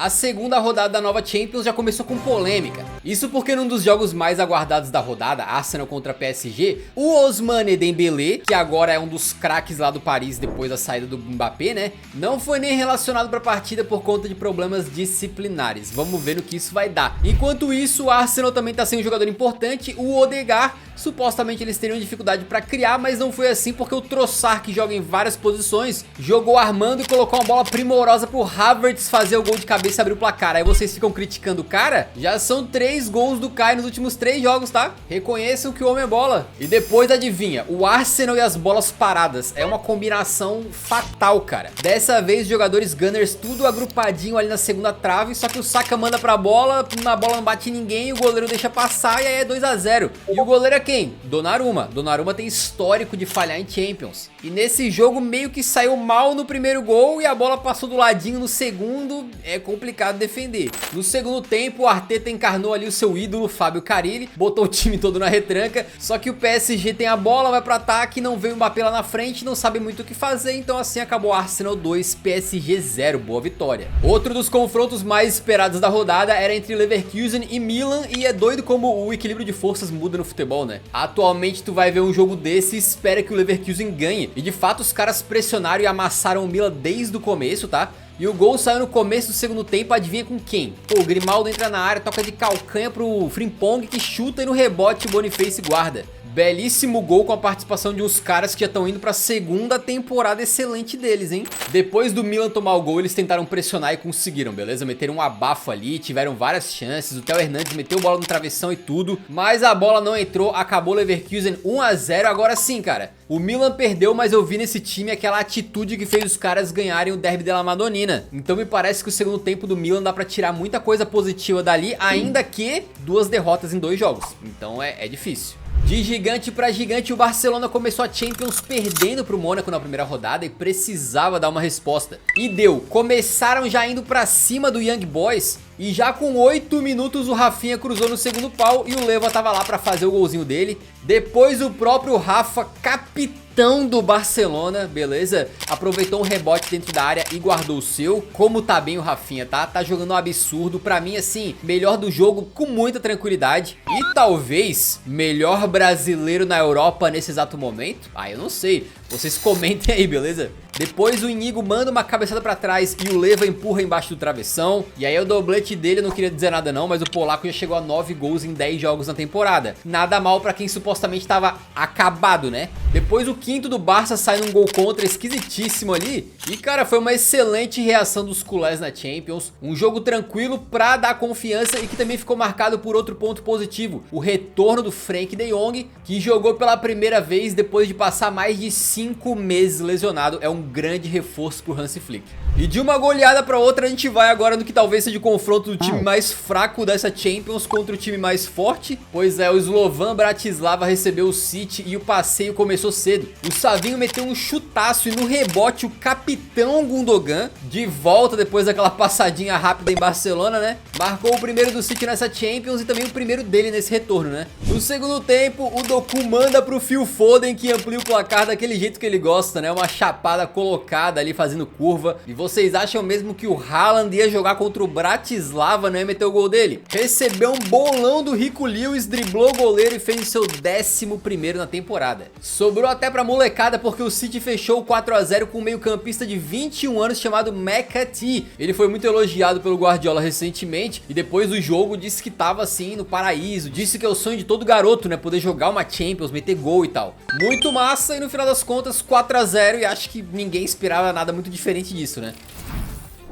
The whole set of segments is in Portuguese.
A segunda rodada da nova Champions já começou com polêmica. Isso porque num dos jogos mais aguardados da rodada, Arsenal contra PSG, o Ousmane Dembélé, que agora é um dos craques lá do Paris depois da saída do Mbappé, né, não foi nem relacionado para a partida por conta de problemas disciplinares. Vamos ver no que isso vai dar. Enquanto isso, o Arsenal também tá sem um jogador importante, o Odegaard. Supostamente eles teriam dificuldade para criar, mas não foi assim porque o Trossard, que joga em várias posições, jogou armando e colocou uma bola primorosa pro Havertz fazer o gol de cabeça e abrir o placar. Aí vocês ficam criticando o cara? Já são 3 gols do Kai nos últimos 3 jogos, tá? Reconheçam que o homem é bola. E depois, adivinha, o Arsenal e as bolas paradas. É uma combinação fatal, cara. Dessa vez, os jogadores Gunners tudo agrupadinho ali na segunda trave, só que o Saka manda pra bola, na bola não bate ninguém, o goleiro deixa passar e aí é 2 a 0. E o goleiro é quem? Donnarumma. Donnarumma tem histórico de falhar em Champions. E nesse jogo meio que saiu mal no primeiro gol e a bola passou do ladinho no segundo. É complicado defender. No segundo tempo, o Arteta encarnou ali o seu ídolo, Fábio Carille, botou o time todo na retranca. Só que o PSG tem a bola, vai pro ataque, não veio o Mbappé lá na frente, não sabe muito o que fazer. Então assim acabou Arsenal 2, PSG 0. Boa vitória. Outro dos confrontos mais esperados da rodada era entre Leverkusen e Milan. E é doido como o equilíbrio de forças muda no futebol, né? Atualmente tu vai ver um jogo desse e espera que o Leverkusen ganhe. E de fato os caras pressionaram e amassaram o Milan desde o começo, tá? E o gol saiu no começo do segundo tempo, adivinha com quem? Pô, o Grimaldo entra na área, toca de calcanha pro Frimpong, que chuta e no rebote o Boniface guarda. Belíssimo gol com a participação de uns caras que já estão indo pra segunda temporada excelente deles, hein? Depois do Milan tomar o gol, eles tentaram pressionar e conseguiram, beleza? Meteram um abafo ali, tiveram várias chances, o Theo Hernandes meteu bola no travessão e tudo, mas a bola não entrou, acabou o Leverkusen 1 a 0. Agora sim, cara, o Milan perdeu, mas eu vi nesse time aquela atitude que fez os caras ganharem o Derby della Madonnina. Então me parece que o segundo tempo do Milan dá pra tirar muita coisa positiva dali, ainda que 2 derrotas em 2 jogos. Então é difícil. De gigante pra gigante, o Barcelona começou a Champions perdendo pro Mônaco na primeira rodada e precisava dar uma resposta. E deu. Começaram já indo pra cima do Young Boys e já com 8 minutos o Rafinha cruzou no segundo pau e o Leva tava lá pra fazer o golzinho dele. Depois o próprio Rafa, capitão do Barcelona, beleza? Aproveitou um rebote dentro da área e guardou o seu. Como tá bem o Rafinha, tá? Tá jogando um absurdo. Pra mim, assim, melhor do jogo com muita tranquilidade. E talvez melhor brasileiro na Europa nesse exato momento. Ah, eu não sei. Vocês comentem aí, beleza? Depois o Inigo manda uma cabeçada pra trás e o Leva empurra embaixo do travessão. E aí o doblete dele, eu não queria dizer nada não, mas o polaco já chegou a 9 gols em 10 jogos na temporada. Nada mal pra quem supostamente tava acabado, né? Depois o quinto do Barça sai num gol contra esquisitíssimo ali. E cara, foi uma excelente reação dos culés na Champions. Um jogo tranquilo pra dar confiança e que também ficou marcado por outro ponto positivo. O retorno do Frenkie de Jong, que jogou pela primeira vez depois de passar mais de 5 meses lesionado. É um grande reforço pro Hansi Flick. E de uma goleada pra outra a gente vai agora no que talvez seja o confronto do time mais fraco dessa Champions contra o time mais forte. Pois é, o Slovan Bratislava recebeu o City e o passeio começou cedo. O Savinho meteu um chutaço e no rebote o capitão Gundogan, de volta depois daquela passadinha rápida em Barcelona, né? Marcou o primeiro do City nessa Champions e também o primeiro dele nesse retorno, né? No segundo tempo, o Doku manda pro Phil Foden, que amplia o placar daquele jeito que ele gosta, né? Uma chapada colocada ali fazendo curva. E vocês acham mesmo que o Haaland ia jogar contra o Bratislava, não ia meter o gol dele? Recebeu um bolão do Rico Lewis, driblou o goleiro e fez o seu 11º na temporada. Sobrou até pra molecada porque o City fechou o 4 a 0 com um meio campista de 21 anos chamado McAtee. Ele foi muito elogiado pelo Guardiola recentemente e depois do jogo disse que tava assim no paraíso. Disse que é o sonho de todo garoto, né? Poder jogar uma Champions, meter gol e tal. Muito massa e no final das contas 4 a 0 e acho que ninguém esperava nada muito diferente disso, né?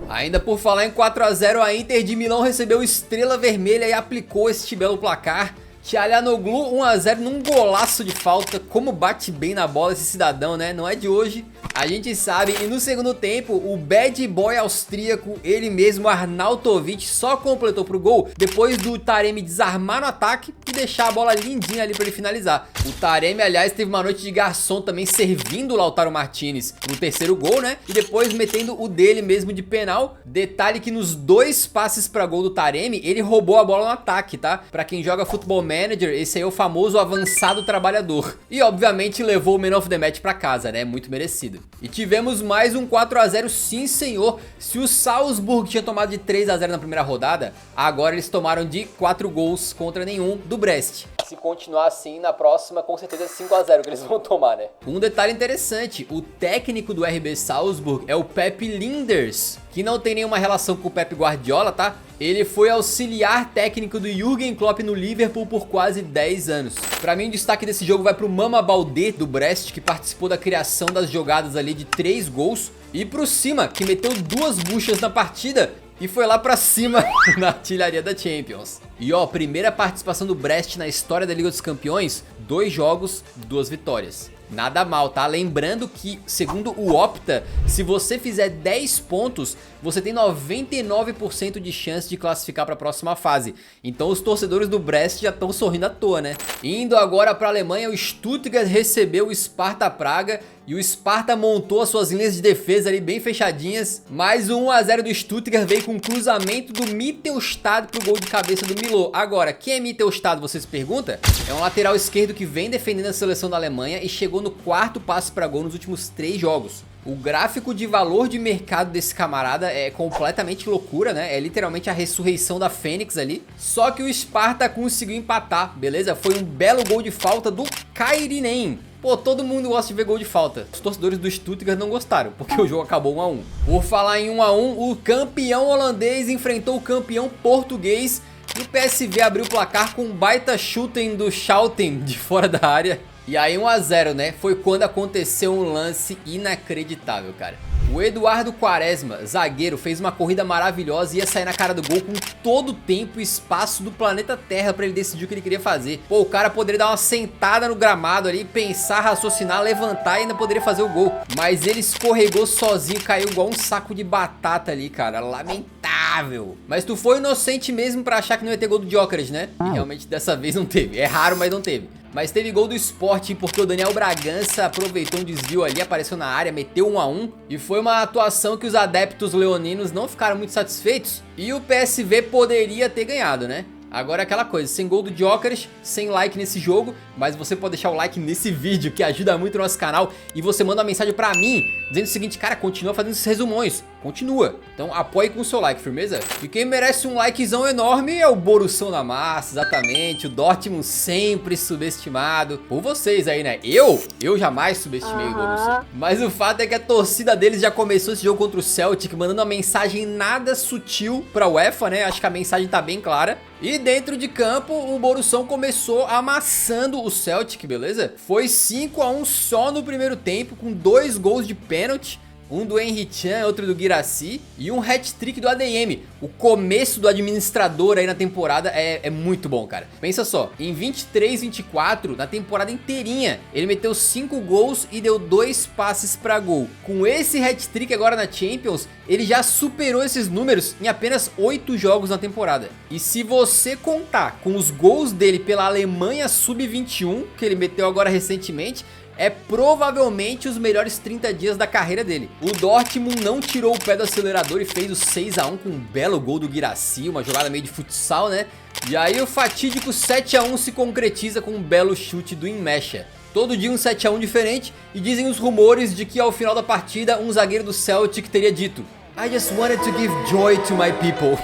Ainda por falar em 4 a 0, a Inter de Milão recebeu Estrela Vermelha e aplicou este belo placar. Çalhanoğlu 1 a 0 num golaço de falta. Como bate bem na bola esse cidadão, né? Não é de hoje. A gente sabe. E no segundo tempo, o bad boy austríaco, ele mesmo, Arnautovic, só completou pro gol depois do Taremi desarmar no ataque e deixar a bola lindinha ali pra ele finalizar. O Taremi, aliás, teve uma noite de garçom também, servindo o Lautaro Martinez no terceiro gol, né? E depois metendo o dele mesmo de penal. Detalhe que nos 2 passes pra gol do Taremi, ele roubou a bola no ataque, tá? Pra quem joga Football Manager, esse aí é o famoso avançado trabalhador. E obviamente levou o Man of the Match pra casa, né? Muito merecido. E tivemos mais um 4 a 0, sim senhor. Se o Salzburg tinha tomado de 3 a 0 na primeira rodada, agora eles tomaram de 4 gols contra nenhum do Brest. Se continuar assim, na próxima com certeza 5 a 0 que eles vão tomar, né? Um detalhe interessante, o técnico do RB Salzburg é o Pep Lijnders, que não tem nenhuma relação com o Pep Guardiola, tá? Ele foi auxiliar técnico do Jürgen Klopp no Liverpool por quase 10 anos. Pra mim, o destaque desse jogo vai pro Mama Baldé do Brest, que participou da criação das jogadas ali de 3 gols. E pro Sima, que meteu 2 buchas na partida e foi lá pra cima na artilharia da Champions. E ó, primeira participação do Brest na história da Liga dos Campeões, 2 jogos, 2 vitórias. Nada mal, tá? Lembrando que, segundo o Opta, se você fizer 10 pontos, você tem 99% de chance de classificar para a próxima fase. Então os torcedores do Brest já estão sorrindo à toa, né? Indo agora para a Alemanha, o Stuttgart recebeu o Sparta Praga e o Sparta montou as suas linhas de defesa ali bem fechadinhas. Mais um 1 a 0 do Stuttgart veio com um cruzamento do Mittelstadt pro gol de cabeça do Milot. Agora, quem é Mittelstadt, você se pergunta? É um lateral esquerdo que vem defendendo a seleção da Alemanha e chegou no 4º passe para gol nos últimos 3 jogos. O gráfico de valor de mercado desse camarada é completamente loucura, né? É literalmente a ressurreição da Fênix ali. Só que o Sparta conseguiu empatar, beleza? Foi um belo gol de falta do Kairinen. Pô, todo mundo gosta de ver gol de falta. Os torcedores do Stuttgart não gostaram, porque o jogo acabou 1 a 1. Por falar em 1 a 1, o campeão holandês enfrentou o campeão português e o PSV abriu o placar com um baita shooting do Schouten de fora da área. E aí 1 a 0, né? Foi quando aconteceu um lance inacreditável, cara. O Eduardo Quaresma, zagueiro, fez uma corrida maravilhosa e ia sair na cara do gol com todo o tempo e espaço do planeta Terra pra ele decidir o que ele queria fazer. Pô, o cara poderia dar uma sentada no gramado ali, pensar, raciocinar, levantar e ainda poderia fazer o gol. Mas ele escorregou sozinho, caiu igual um saco de batata ali, cara. Lamentável. Mas tu foi inocente mesmo pra achar que não ia ter gol do Gyökeres, né? E realmente dessa vez não teve. É raro, mas não teve. Mas teve gol do Sport porque o Daniel Bragança aproveitou um desvio ali, apareceu na área, meteu 1 a 1. E foi uma atuação que os adeptos leoninos não ficaram muito satisfeitos. E o PSV poderia ter ganhado, né? Agora aquela coisa, sem gol do Gyökeres, sem like nesse jogo, mas você pode deixar o like nesse vídeo, que ajuda muito o nosso canal, e você manda uma mensagem pra mim, dizendo o seguinte, cara, continua fazendo esses resumões, continua. Então apoie com o seu like, firmeza? E quem merece um likezão enorme é o Borussão da Massa, exatamente, o Dortmund sempre subestimado, por vocês aí, né? Eu jamais subestimei o Borussão. Mas o fato é que a torcida deles já começou esse jogo contra o Celtic, mandando uma mensagem nada sutil pra UEFA, né? Acho que a mensagem tá bem clara. E dentro de campo, o Borussão começou amassando o Celtic, beleza? Foi 5 a 1 só no primeiro tempo, com 2 gols de pênalti. Um do Henry Chan, outro do Guirassy e um hat-trick do ADM. O começo do administrador aí na temporada é muito bom, cara. Pensa só, em 23-24, na temporada inteirinha, ele meteu 5 gols e deu 2 passes pra gol. Com esse hat-trick agora na Champions, ele já superou esses números em apenas 8 jogos na temporada. E se você contar com os gols dele pela Alemanha Sub-21, que ele meteu agora recentemente, é provavelmente os melhores 30 dias da carreira dele. O Dortmund não tirou o pé do acelerador e fez o 6 a 1 com um belo gol do Guirassy, uma jogada meio de futsal, né? E aí o fatídico 7 a 1 se concretiza com um belo chute do Inmecha. Todo dia um 7 a 1 diferente, e dizem os rumores de que ao final da partida um zagueiro do Celtic teria dito: I just wanted to give joy to my people.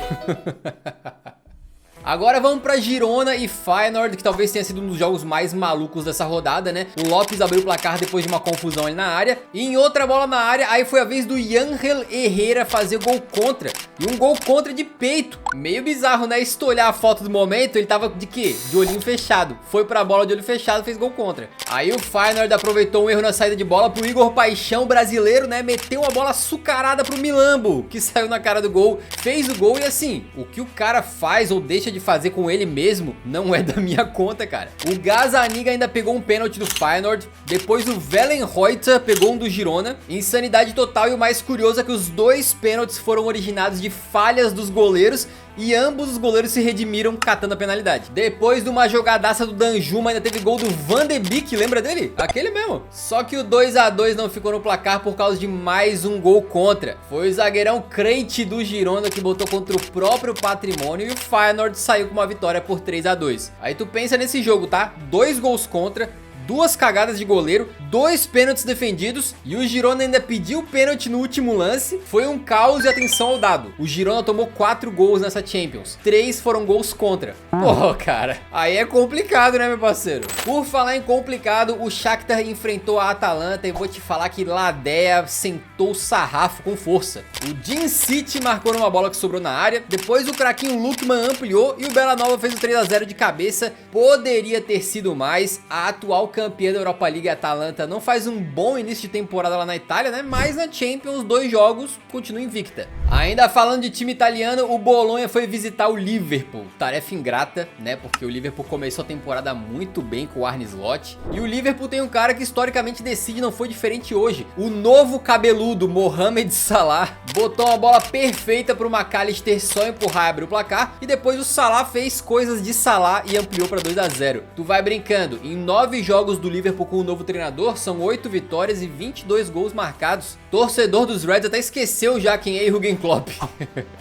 Agora vamos pra Girona e Feyenoord, que talvez tenha sido um dos jogos mais malucos dessa rodada, né? O Lopes abriu o placar depois de uma confusão ali na área. E em outra bola na área, aí foi a vez do Yangel Herrera fazer gol contra. E um gol contra de peito. Meio bizarro, né? Se tu olhar a foto do momento, ele tava de quê? De olhinho fechado. Foi pra bola de olho fechado, fez gol contra. Aí o Feyenoord aproveitou um erro na saída de bola pro Igor Paixão, brasileiro, né? Meteu uma bola açucarada pro Milambo, que saiu na cara do gol, fez o gol. E assim, o que o cara faz ou deixa de fazer com ele mesmo não é da minha conta, cara. O Gazzaniga ainda pegou um pênalti do Feyenoord, depois o Wellenreuter pegou um do Girona. Insanidade total, e o mais curioso é que os 2 pênaltis foram originados de falhas dos goleiros, e ambos os goleiros se redimiram catando a penalidade. Depois de uma jogadaça do Danjuma, ainda teve gol do Van de Beek, lembra dele? Aquele mesmo. Só que o 2 a 2 não ficou no placar por causa de mais um gol contra. Foi o zagueirão crente do Girona que botou contra o próprio patrimônio, e o Feyenoord saiu com uma vitória por 3 a 2. Aí tu pensa nesse jogo, tá? 2 gols contra, 2 cagadas de goleiro, 2 pênaltis defendidos e o Girona ainda pediu o pênalti no último lance. Foi um caos e atenção ao dado. O Girona tomou 4 gols nessa Champions, 3 foram gols contra. Pô, cara, aí é complicado, né, meu parceiro? Por falar em complicado, o Shakhtar enfrentou a Atalanta e vou te falar que Ladea sentou o sarrafo com força. O Jin City marcou numa bola que sobrou na área, depois o craquinho Lookman ampliou e o Bela Nova fez o 3 a 0 de cabeça. Poderia ter sido mais. A atual campeã da Europa League, a Atalanta, não faz um bom início de temporada lá na Itália, né? Mas na Champions, 2 jogos, continua invicta. Ainda falando de time italiano, o Bolonha foi visitar o Liverpool. Tarefa ingrata, né? Porque o Liverpool começou a temporada muito bem com o Arne Slot. E o Liverpool tem um cara que historicamente decide, não foi diferente hoje. O novo cabeludo, Mohamed Salah, botou uma bola perfeita pro McAllister só empurrar e abrir o placar. E depois o Salah fez coisas de Salah e ampliou pra 2 a 0. Tu vai brincando, em 9 jogos do Liverpool com o novo treinador, são 8 vitórias e 22 gols marcados. Torcedor dos Reds até esqueceu já quem é Jürgen Klopp.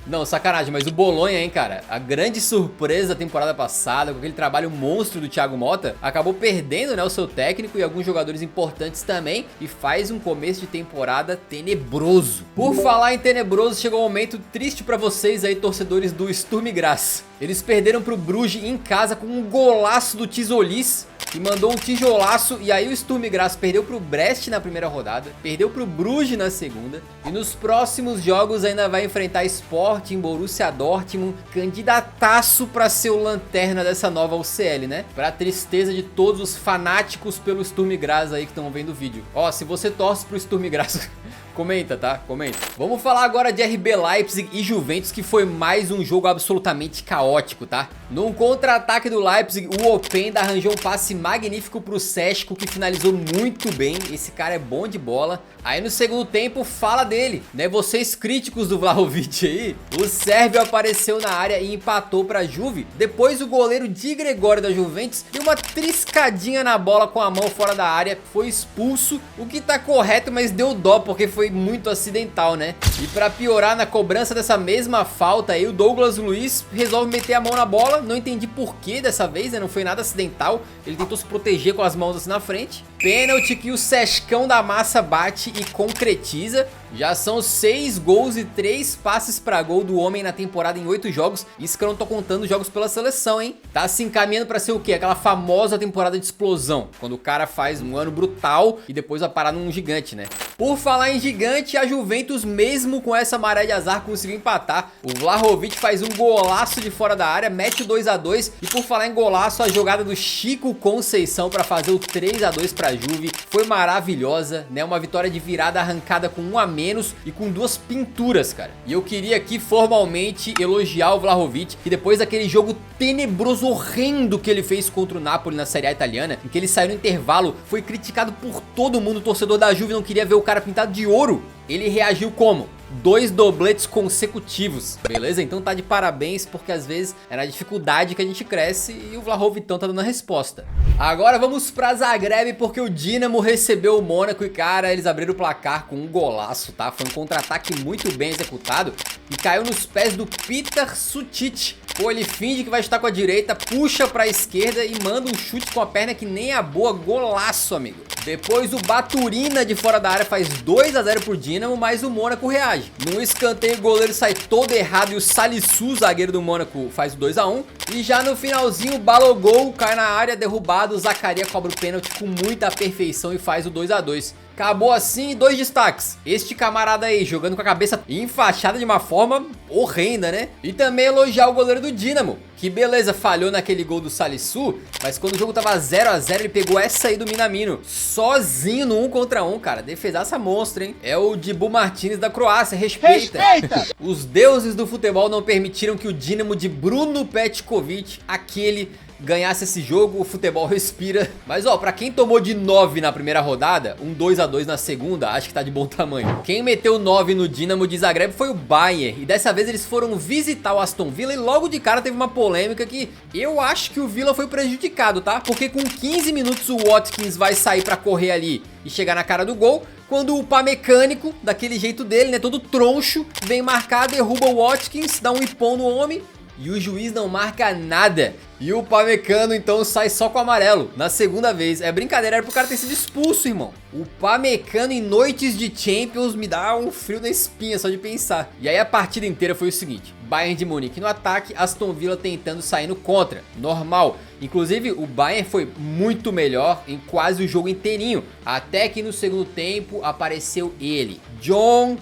Não, sacanagem, mas o Bolonha, hein, cara, a grande surpresa da temporada passada, com aquele trabalho monstro do Thiago Motta, acabou perdendo, né, o seu técnico e alguns jogadores importantes também, e faz um começo de temporada tenebroso. Por falar em tenebroso, chegou um momento triste pra vocês aí, torcedores do Sturm Graz. Eles perderam pro Bruges em casa com um golaço do Tisolis, que mandou um tijolaço, e aí o Sturm Graz perdeu pro Brest na primeira rodada, perdeu pro Bruges na segunda, e nos próximos jogos ainda vai enfrentar Sporting, Borussia Dortmund, candidataço pra ser o lanterna dessa nova UCL, né? Pra tristeza de todos os fanáticos pelo Sturm Graz aí que estão vendo o vídeo. Ó, se você torce pro Sturm Graz... comenta, tá? Comenta. Vamos falar agora de RB Leipzig e Juventus, que foi mais um jogo absolutamente caótico, tá? Num contra-ataque do Leipzig, o Openda arranjou um passe magnífico pro Seško, que finalizou muito bem. Esse cara é bom de bola. Aí no segundo tempo, fala dele, né? Vocês críticos do Vlahovic aí, o sérvio apareceu na área e empatou pra Juve. Depois o goleiro Di Gregório da Juventus deu uma triscadinha na bola com a mão fora da área, foi expulso, o que tá correto, mas deu dó, porque foi muito acidental, né? E pra piorar, na cobrança dessa mesma falta aí, o Douglas Luiz resolve meter a mão na bola. Não entendi por que dessa vez, né? Não foi nada acidental. Ele tentou se proteger com as mãos assim na frente. Pênalti que o Sescão da Massa bate e concretiza. Já são 6 gols e 3 passes pra gol do homem na temporada em 8 jogos. Isso que eu não tô contando jogos pela seleção, hein? Tá se encaminhando pra ser o quê? Aquela famosa temporada de explosão, quando o cara faz um ano brutal e depois vai parar num gigante, né? Por falar em gigante, a Juventus, mesmo com essa maré de azar, conseguiu empatar. O Vlahovic faz um golaço de fora da área, mete o 2 a 2. E por falar em golaço, a jogada do Chico Conceição para fazer o 3 a 2 pra Juve foi maravilhosa, né? Uma vitória de virada arrancada com 1 a menos e com 2 pinturas, cara. E eu queria aqui formalmente elogiar o Vlahovic, que depois daquele jogo tenebroso, horrendo que ele fez contra o Napoli na Série A italiana, em que ele saiu no intervalo, foi criticado por todo mundo. O torcedor da Juve não queria ver o cara pintado de ouro. Ele reagiu como? 2 dobletes consecutivos, beleza? Então tá de parabéns, porque às vezes é na dificuldade que a gente cresce e o Vlahovitão tá dando a resposta. Agora vamos pra Zagreb, porque o Dinamo recebeu o Mônaco e, cara, eles abriram o placar com um golaço, tá? Foi um contra-ataque muito bem executado e caiu nos pés do Petar Sutic. Pô, ele finge que vai estar com a direita, puxa pra esquerda e manda um chute com a perna que nem a boa. Golaço, amigo. Depois o Baturina de fora da área faz 2 a 0 pro Dinamo, mas o Mônaco reage. No escanteio o goleiro sai todo errado e o Salisu, zagueiro do Mônaco, faz o 2 a 1. E já no finalzinho o Balogol cai na área, derrubado, o Zaccaria cobra o pênalti com muita perfeição e faz o 2 a 2. Acabou assim, 2 destaques. Este camarada aí, jogando com a cabeça enfaixada de uma forma horrenda, né? E também elogiar o goleiro do Dinamo, que beleza, falhou naquele gol do Salisu, mas quando o jogo tava 0 a 0, ele pegou essa aí do Minamino, sozinho no 1 contra 1, cara. Defesaça monstro, hein? É o Dibu Martínez da Croácia, respeita! Os deuses do futebol não permitiram que o Dinamo de Bruno Petkovic, aquele, ganhasse esse jogo. O futebol respira. Mas ó, pra quem tomou de 9 na primeira rodada, um 2 a 2 na segunda, acho que tá de bom tamanho. Quem meteu 9 no Dinamo de Zagreb foi o Bayern, e dessa vez eles foram visitar o Aston Villa e logo de cara teve uma polêmica que eu acho que o Villa foi prejudicado, tá? Porque com 15 minutos o Watkins vai sair pra correr ali e chegar na cara do gol, quando o pá mecânico, daquele jeito dele, né, todo troncho, vem marcar, derruba o Watkins, dá um ipom no homem. e o juiz não marca nada. E o Upamecano então sai só com o amarelo, na segunda vez. É brincadeira, era pro cara ter sido expulso, irmão. O Upamecano em noites de Champions me dá um frio na espinha só de pensar. E aí a partida inteira foi o seguinte: Bayern de Munique no ataque, Aston Villa tentando sair no contra, normal. Inclusive o Bayern foi muito melhor em quase o jogo inteirinho, até que no segundo tempo apareceu ele, John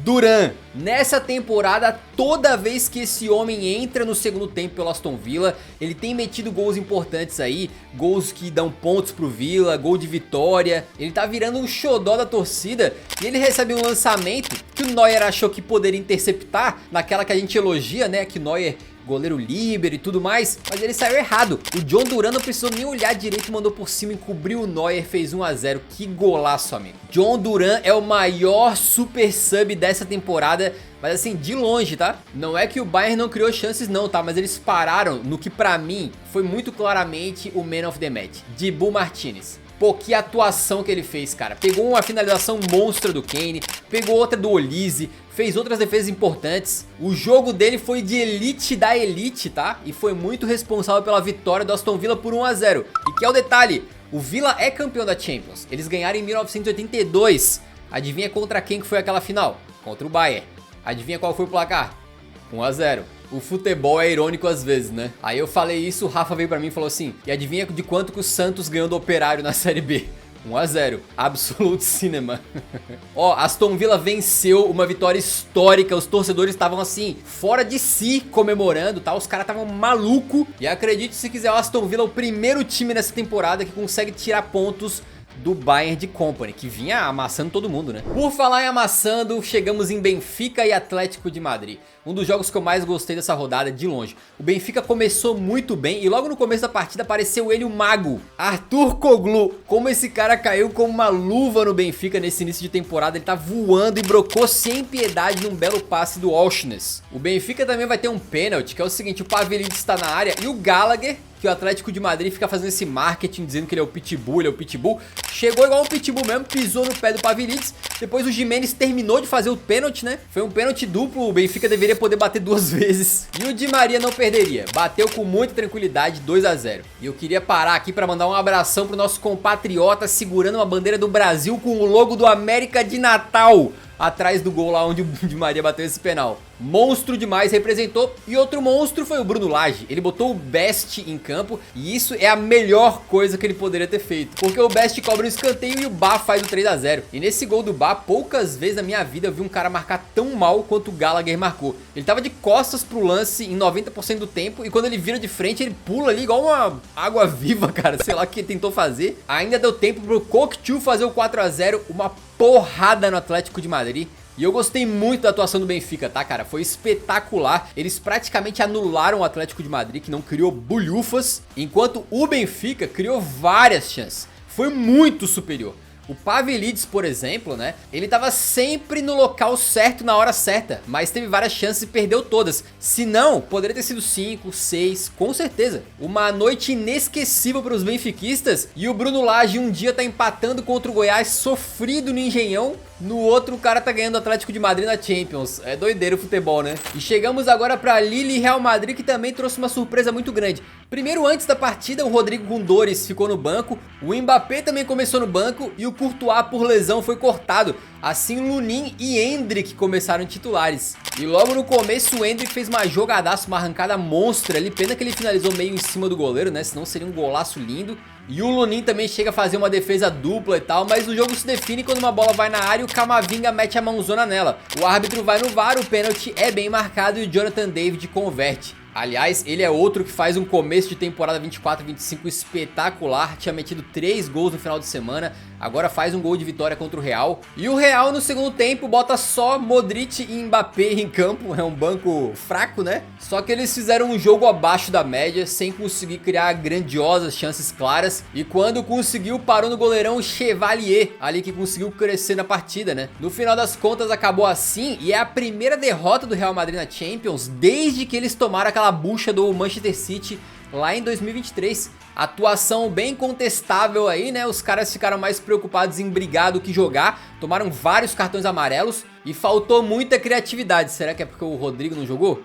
Duran. Nessa temporada, toda vez que esse homem entra no segundo tempo pelo Aston Villa, ele tem metido gols importantes aí, gols que dão pontos pro Villa, gol de vitória. Ele tá virando um xodó da torcida e ele recebe um lançamento que o Neuer achou que poderia interceptar, naquela que a gente elogia, né, que Neuer goleiro líbero e tudo mais, mas ele saiu errado. O John Duran não precisou nem olhar direito, mandou por cima, encobriu o Neuer, fez 1 a 0. Que golaço, amigo. John Duran é o maior super sub dessa temporada, mas assim, de longe, tá? Não é que o Bayern não criou chances não, tá? Mas eles pararam no que pra mim foi muito claramente o Man of the Match, Dibu Martinez. Pô, que atuação que ele fez, cara. Pegou uma finalização monstra do Kane, pegou outra do Olise, fez outras defesas importantes. O jogo dele foi de elite da elite, tá? E foi muito responsável pela vitória do Aston Villa por 1 a 0. E que é o detalhe, o Villa é campeão da Champions. Eles ganharam em 1982. Adivinha contra quem que foi aquela final? Contra o Bayern. Adivinha qual foi o placar? 1 a 0. O futebol é irônico às vezes, né? Aí eu falei isso, o Rafa veio pra mim e falou assim: e adivinha de quanto que o Santos ganhou do Operário na Série B? 1 a 0, Absolute Cinema. Ó, Aston Villa venceu, uma vitória histórica. Os torcedores estavam assim, fora de si, comemorando, tá? Os caras estavam maluco. E acredite se quiser, o Aston Villa é o primeiro time nessa temporada que consegue tirar pontos do Bayern de Company, que vinha amassando todo mundo, né? Por falar em amassando, chegamos em Benfica e Atlético de Madrid. Um dos jogos que eu mais gostei dessa rodada, de longe. O Benfica começou muito bem e logo no começo da partida apareceu ele, o mago, Arthur Koglu. Como esse cara caiu como uma luva no Benfica nesse início de temporada. Ele tá voando e brocou sem piedade num belo passe do Oshnes. O Benfica também vai ter um pênalti, que é o seguinte: o Pavlidis está na área e o Gallagher, que o Atlético de Madrid fica fazendo esse marketing dizendo que ele é o Pitbull, chegou igual um Pitbull mesmo, pisou no pé do Pavlidis. Depois o Gimenez terminou de fazer o pênalti, né? Foi um pênalti duplo, o Benfica deveria poder bater 2 vezes. E o Di Maria não perderia, bateu com muita tranquilidade, 2 a 0. E eu queria parar aqui pra mandar um abração pro nosso compatriota segurando uma bandeira do Brasil com o logo do América de Natal atrás do gol lá onde o Di Maria bateu esse penal. Monstro demais, representou. E outro monstro foi o Bruno Lage. Ele botou o Best em campo e isso é a melhor coisa que ele poderia ter feito, porque o Best cobra um escanteio e o Bá faz o 3 a 0. E nesse gol do Bá, poucas vezes na minha vida eu vi um cara marcar tão mal quanto o Gallagher marcou. Ele tava de costas pro lance em 90% do tempo e quando ele vira de frente ele pula ali igual uma água viva, cara. Sei lá o que ele tentou fazer. Ainda deu tempo pro Coquetel fazer o 4 a 0, uma porrada no Atlético de Madrid. E eu gostei muito da atuação do Benfica, tá, cara? Foi espetacular. Eles praticamente anularam o Atlético de Madrid, que não criou bulhufas, enquanto o Benfica criou várias chances. Foi muito superior. O Pavlidis, por exemplo, né? Ele tava sempre no local certo na hora certa, mas teve várias chances e perdeu todas. Se não, poderia ter sido 5, 6, com certeza. Uma noite inesquecível para os benfiquistas. E o Bruno Lage um dia tá empatando contra o Goiás, sofrido no Engenhão. No outro, o cara tá ganhando o Atlético de Madrid na Champions. É doideira o futebol, né? E chegamos agora pra Lille e Real Madrid, que também trouxe uma surpresa muito grande. Primeiro, antes da partida, o Rodrigo com dores ficou no banco. O Mbappé também começou no banco. E o Courtois, por lesão, foi cortado. Assim, Lunin e Endrick começaram titulares. E logo no começo, o Endrick fez uma jogadaça, uma arrancada monstra ali. Pena que ele finalizou meio em cima do goleiro, né? Senão seria um golaço lindo. E o Lunin também chega a fazer uma defesa dupla e tal, mas o jogo se define quando uma bola vai na área e o Camavinga mete a mãozona nela. O árbitro vai no VAR, o pênalti é bem marcado e o Jonathan David converte. Aliás, ele é outro que faz um começo de temporada 24-25 espetacular. Tinha metido 3 gols no final de semana, agora faz um gol de vitória contra o Real. E o Real no segundo tempo bota só Modric e Mbappé em campo. É um banco fraco, né? Só que eles fizeram um jogo abaixo da média, sem conseguir criar grandiosas chances claras. E quando conseguiu, parou no goleirão Chevalier, ali que conseguiu crescer na partida, né? No final das contas acabou assim, e é a primeira derrota do Real Madrid na Champions desde que eles tomaram aquela aquela bucha do Manchester City lá em 2023. Atuação bem contestável aí, né? Os caras ficaram mais preocupados em brigar do que jogar. Tomaram vários cartões amarelos e faltou muita criatividade. Será que é porque o Rodrigo não jogou?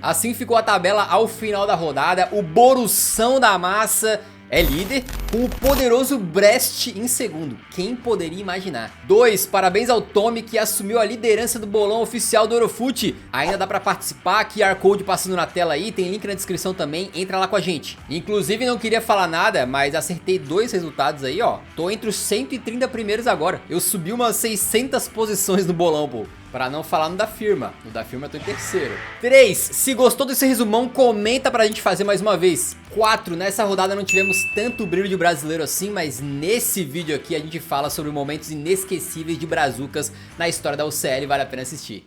Assim ficou a tabela ao final da rodada. O Borussão da Massa é líder, com o poderoso Brest em segundo. Quem poderia imaginar? 2, parabéns ao Tommy, que assumiu a liderança do bolão oficial do Eurofut. Ainda dá pra participar, QR Code passando na tela aí, tem link na descrição também, entra lá com a gente. Inclusive não queria falar nada, mas acertei 2 resultados aí, ó. Tô entre os 130 primeiros agora. Eu subi umas 600 posições no bolão, pô. Pra não falar no da firma. No da firma eu tô em terceiro. 3, se gostou desse resumão, comenta pra gente fazer mais uma vez. 4, nessa rodada não tivemos tanto brilho de brasileiro assim, mas nesse vídeo aqui a gente fala sobre momentos inesquecíveis de brazucas na história da UCL, vale a pena assistir.